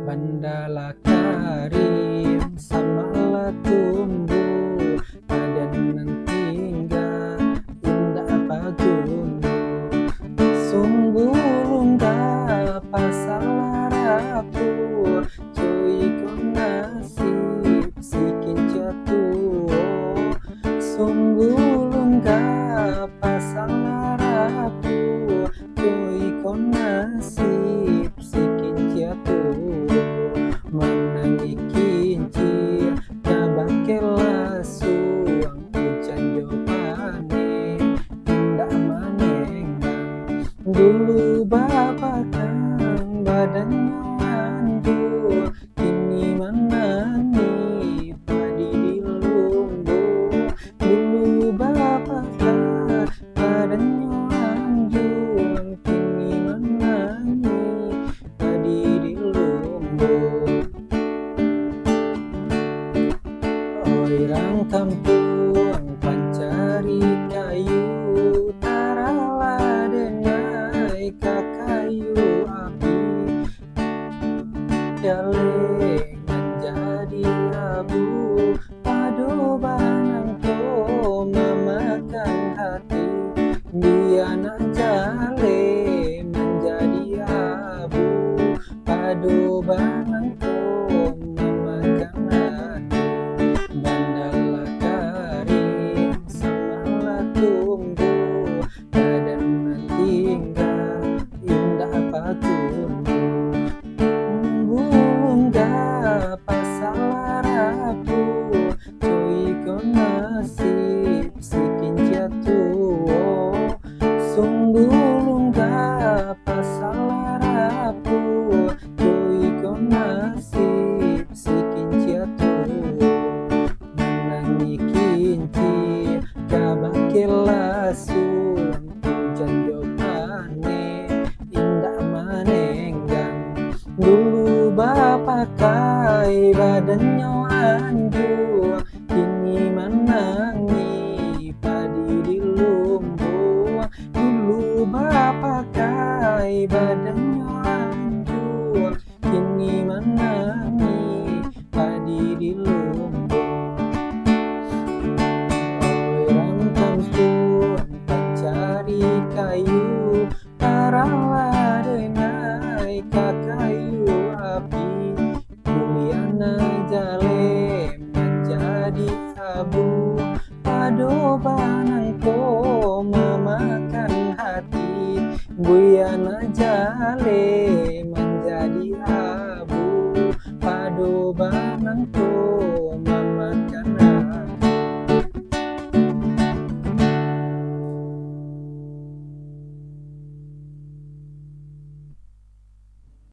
Mandala karim samalah tumbuh padan nan tinggal indah apa gunung sungguh lunga pasal rapu cuy kon nasib sikin jatuh sungguh lunga pasal rapu cuy kon nasib sikin jatuh menangi kincir kabakela suang hujan jopane indah manengang dulu bapak kang badannya anjur kini menangi padi di lumbung dulu bapak kang badannya anjur kini menangi padi di lumbung. Orang kampung pancari kayu tarala denai kayu api daleng menjadi abu padu banang to memakan hati biana jale menjadi abu padu banang to memakan hati Mandala karim samalah tumbuh padan nan tinggal indah apa gunung bunga pasal rapu cuy kon nasib sikin jatuh sungguh lunga pasal rapu cuy kon nasib sikin jatuh menangi kincir kabakela suang hujan jopane indah manenggang dulu bapak kai badannya anjur kini menangi padi di lumbung dulu bapak kai badannya anjur kini menangi padi di lumbung. Orang kampung pancari kayu tarala denai kayu api muliana jale menjadi abu pado banang ko memakan hati buyana jale menjadi abu pado banang ko